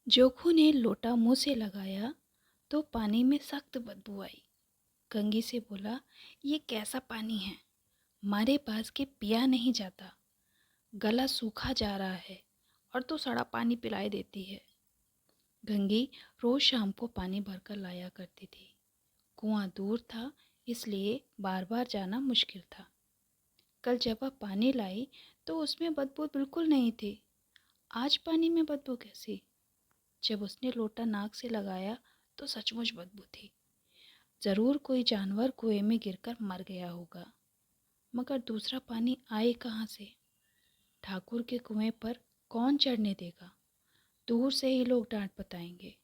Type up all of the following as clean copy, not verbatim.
जोखू ने लोटा मुंह से लगाया तो पानी में सख्त बदबू आई। कंघी से बोला, ये कैसा पानी है, हमारे पास के पिया नहीं जाता। गला सूखा जा रहा है और तो सड़ा पानी पिलाए देती है। गंगी रोज शाम को पानी भरकर लाया करती थी। कुआं दूर था, इसलिए बार बार जाना मुश्किल था। कल जब वह पानी लाई तो उसमें बदबू बिल्कुल नहीं थी। आज पानी में बदबू कैसी? जब उसने लोटा नाक से लगाया तो सचमुच बदबू थी। जरूर कोई जानवर कुएं में गिरकर मर गया होगा। मगर दूसरा पानी आए कहाँ से? ठाकुर के कुएं पर कौन चढ़ने देगा? दूर से ही लोग डांट बताएंगे।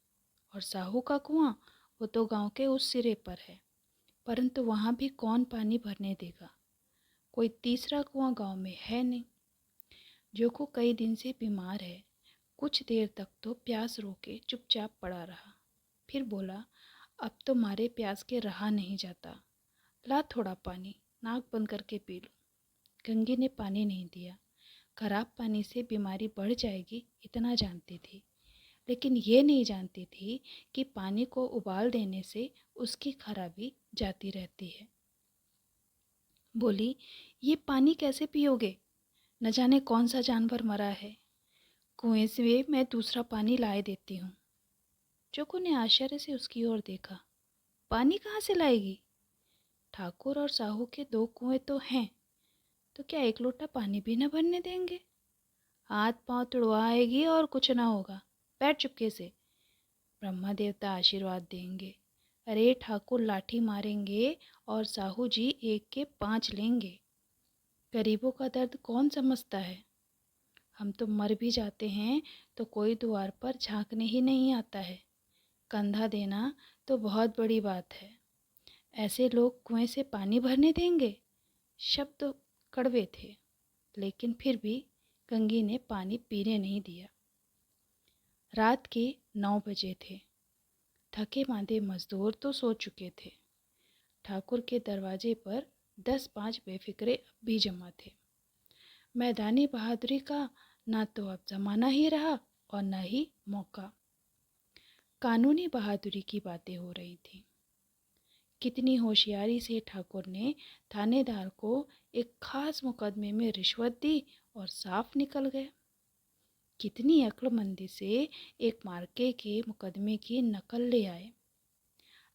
और साहू का कुआं, वो तो गांव के उस सिरे पर है, परंतु वहां भी कौन पानी भरने देगा? कोई तीसरा कुआं गांव में है नहीं। जोकू कई दिन से बीमार है। कुछ देर तक तो प्यास रोके चुपचाप पड़ा रहा। फिर बोला, अब तो मारे प्यास के रहा नहीं जाता। ला थोड़ा पानी, नाक बंद करके पी लूं। गंगी ने पानी नहीं दिया। खराब पानी से बीमारी बढ़ जाएगी इतना जानती थी, लेकिन ये नहीं जानती थी कि पानी को उबाल देने से उसकी खराबी जाती रहती है। बोली, ये पानी कैसे पियोगे? न जाने कौन सा जानवर मरा है। कुएं से मैं दूसरा पानी लाए देती हूँ। जोकू ने आश्चर्य से उसकी ओर देखा। पानी कहाँ से लाएगी? ठाकुर और साहू के दो कुएं तो हैं, तो क्या एक लोटा पानी भी न भरने देंगे? हाथ पांव तुड़वाएगी और कुछ ना होगा। बैठ चुपके से, ब्रह्मा देवता आशीर्वाद देंगे। अरे ठाकुर लाठी मारेंगे और साहू जी एक के 5 लेंगे। गरीबों का दर्द कौन समझता है? हम तो मर भी जाते हैं तो कोई द्वार पर झांकने ही नहीं आता है। कंधा देना तो बहुत बड़ी बात है। ऐसे लोग कुएं से पानी भरने देंगे? शब्द कड़वे थे, लेकिन फिर भी गंगी ने पानी पीने नहीं दिया। रात के 9 बजे थे। थके मांदे मजदूर तो सो चुके थे। ठाकुर के दरवाजे पर 10-5 बेफिक्रे अब भी जमा थे। मैदानी बहादुरी का ना तो अब जमाना ही रहा और न ही मौका। कानूनी बहादुरी की बातें हो रही थी। कितनी होशियारी से ठाकुर ने थानेदार को एक खास मुकदमे में रिश्वत दी और साफ निकल गए। कितनी अक्लमंदी से एक मार्के के मुकदमे की नकल ले आए।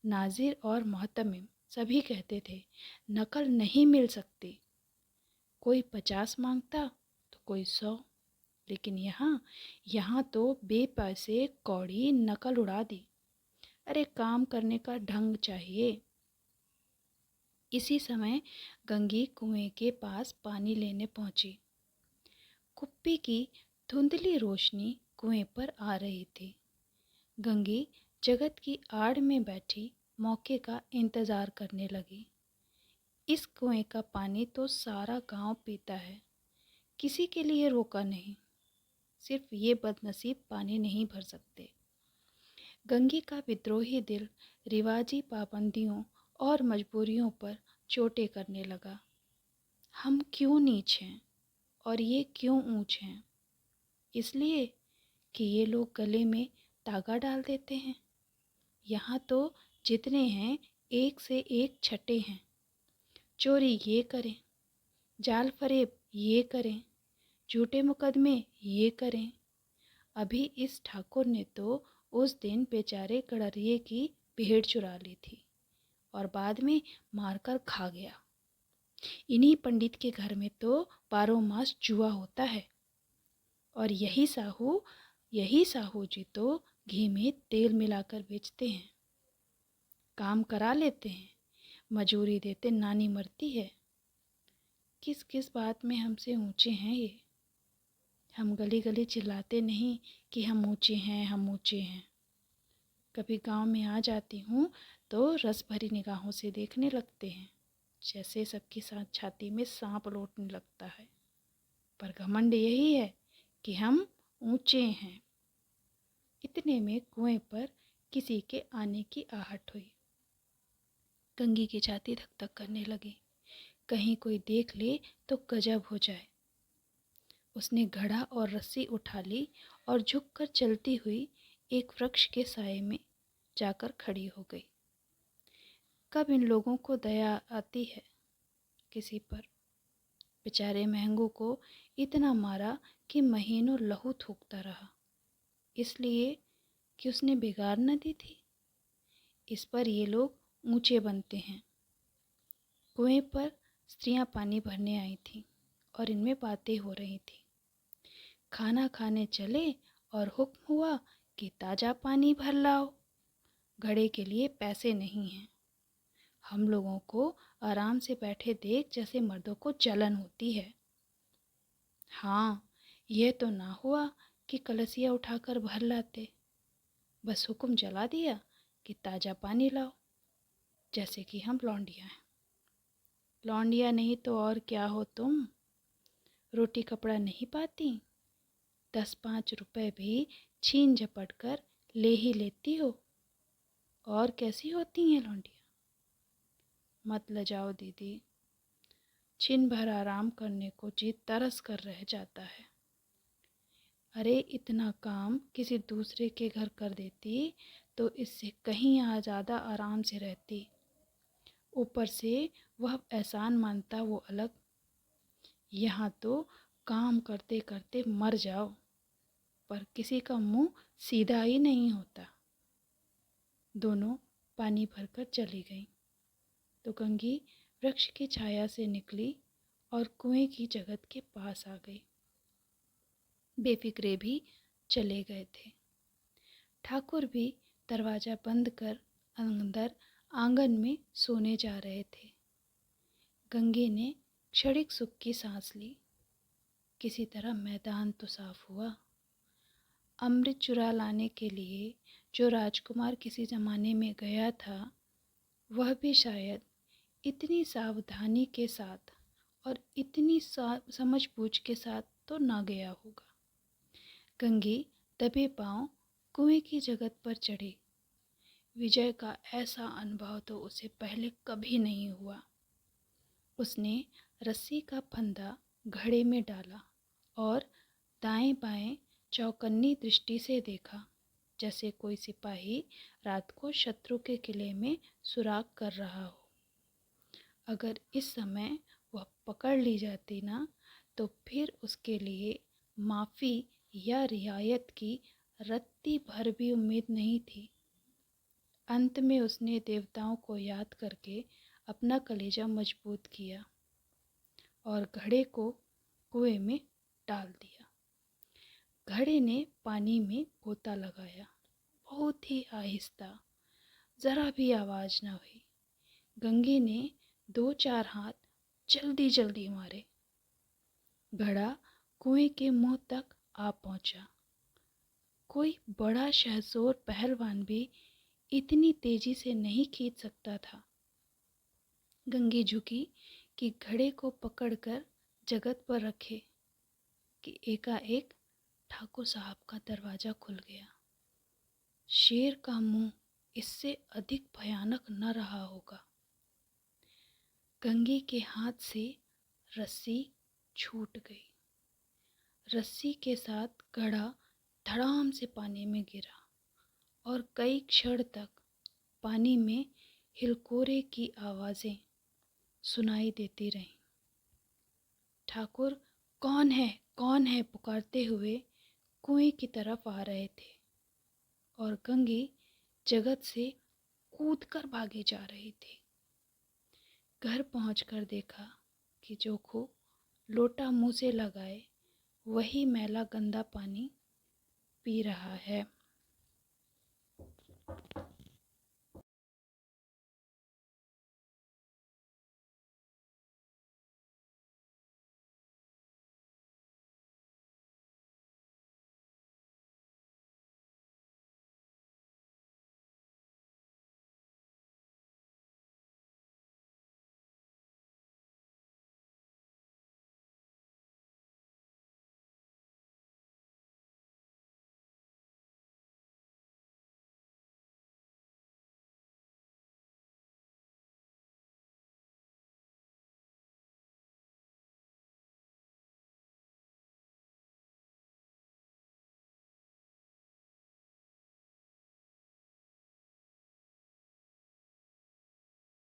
नाजिर और मोहतमिम सभी कहते थे, नकल नहीं मिल सकती। कोई 50 मांगता तो कोई 100, लेकिन यहाँ तो बेपैसे कौड़ी नकल उड़ा दी। अरे काम करने का ढंग चाहिए। इसी समय गंगी कुएं के पास पानी लेने पहुंची। कुप्पी की धुंधली रोशनी कुएं पर आ रही थी। गंगी जगत की आड़ में बैठी मौके का इंतजार करने लगी। इस कुएं का पानी तो सारा गांव पीता है, किसी के लिए रोका नहीं। सिर्फ ये बदनसीब पानी नहीं भर सकते। गंगी का विद्रोही दिल रिवाजी पाबंदियों और मजबूरियों पर चोटें करने लगा। हम क्यों नीच हैं और ये क्यों ऊंच हैं? इसलिए कि ये लोग गले में तागा डाल देते हैं। यहाँ तो जितने हैं एक से एक छठे हैं। चोरी ये करें, जाल फरेब ये करें, झूठे मुकदमे ये करें। अभी इस ठाकुर ने तो उस दिन बेचारे गड़रिये की भेड़ चुरा ली थी और बाद में मारकर खा गया। इन्हीं पंडित के घर में तो 12 मास जुआ होता है। और यही साहू जी तो घी में तेल मिलाकर बेचते हैं। काम करा लेते हैं, मजूरी देते नानी मरती है। किस किस बात में हमसे ऊंचे हैं ये? हम गली गली चिल्लाते नहीं कि हम ऊंचे हैं, हम ऊंचे हैं। कभी गांव में आ जाती हूँ तो रस भरी निगाहों से देखने लगते हैं, जैसे सबके साथ छाती में सांप लौटने लगता है। पर घमंड यही है कि हम ऊंचे हैं। इतने में कुएं पर किसी के आने की आहट हुई। गंगी की छाती धक धक करने लगी। कहीं कोई देख ले तो गजब हो जाए। उसने घड़ा और रस्सी उठा ली और झुककर चलती हुई एक वृक्ष के साए में जाकर खड़ी हो गई। कब इन लोगों को दया आती है किसी पर। बेचारे महंगू को इतना मारा कि महीनों लहू थूकता रहा, इसलिए कि उसने बिगाड़ न दी थी। इस पर ये लोग ऊंचे बनते हैं। कुएं पर स्त्रियां पानी भरने आई थीं और इनमें बातें हो रही थीं। खाना खाने चले और हुक्म हुआ कि ताज़ा पानी भर लाओ, घड़े के लिए पैसे नहीं हैं। हम लोगों को आराम से बैठे देख जैसे मर्दों को जलन होती है। हाँ, यह तो ना हुआ कि कलसिया उठाकर भर लाते, बस हुक्म चला दिया कि ताज़ा पानी लाओ, जैसे कि हम लौंडिया हैं। लौंडिया नहीं तो और क्या हो तुम? रोटी कपड़ा नहीं पाती, 10-5 रुपए भी छीन झपट कर ले ही लेती हो। और कैसी होती हैं लौंडिया? मत लजाओ दीदी, छिन भर आराम करने को जी तरस कर रह जाता है। अरे इतना काम किसी दूसरे के घर कर देती तो इससे कहीं ज़्यादा आराम से रहती। ऊपर से वह एहसान मानता वो अलग। यहाँ तो काम करते करते मर जाओ, पर किसी का मुंह सीधा ही नहीं होता। दोनों पानी भरकर चली गईं तो गंगी वृक्ष की छाया से निकली और कुएं की जगत के पास आ गई। बेफिक्रे भी चले गए थे। ठाकुर भी दरवाज़ा बंद कर अंदर आंगन में सोने जा रहे थे। गंगे ने क्षणिक सुख की सांस ली। किसी तरह मैदान तो साफ हुआ। अमृत चुरा लाने के लिए जो राजकुमार किसी ज़माने में गया था, वह भी शायद इतनी सावधानी के साथ और इतनी समझ बूझ के साथ तो ना गया होगा। गंगी दबे पांव कुएं की जगत पर चढ़ी। विजय का ऐसा अनुभव तो उसे पहले कभी नहीं हुआ। उसने रस्सी का फंदा घड़े में डाला और दाएं बाएं चौकन्नी दृष्टि से देखा, जैसे कोई सिपाही रात को शत्रु के किले में सुराग कर रहा हो। अगर इस समय वह पकड़ ली जाती ना, तो फिर उसके लिए माफ़ी या रियायत की रत्ती भर भी उम्मीद नहीं थी। अंत में उसने देवताओं को याद करके अपना कलेजा मजबूत किया और घड़े को कुएं में डाल दिया। घड़े ने पानी में गोता लगाया, बहुत ही आहिस्ता, जरा भी आवाज़ न हुई। गंगी ने 2-4 हाथ जल्दी जल्दी मारे। घड़ा कुएं के मुंह तक आ पहुंचा। कोई बड़ा शहसोर पहलवान भी इतनी तेजी से नहीं खींच सकता था। गंगी झुकी कि घड़े को पकड़कर जगत पर रखे कि एकाएक ठाकुर साहब का दरवाज़ा खुल गया। शेर का मुंह इससे अधिक भयानक न रहा होगा। गंगी के हाथ से रस्सी छूट गई। रस्सी के साथ घड़ा धड़ाम से पानी में गिरा और कई क्षण तक पानी में हिलकोरे की आवाज़ें सुनाई देती रहीं। ठाकुर कौन है पुकारते हुए कुएं की तरफ आ रहे थे और गंगी जगत से कूदकर भागी जा रही थी। घर पहुंचकर देखा कि जोखो लोटा मुंह से लगाए वही मैला गंदा पानी पी रहा है।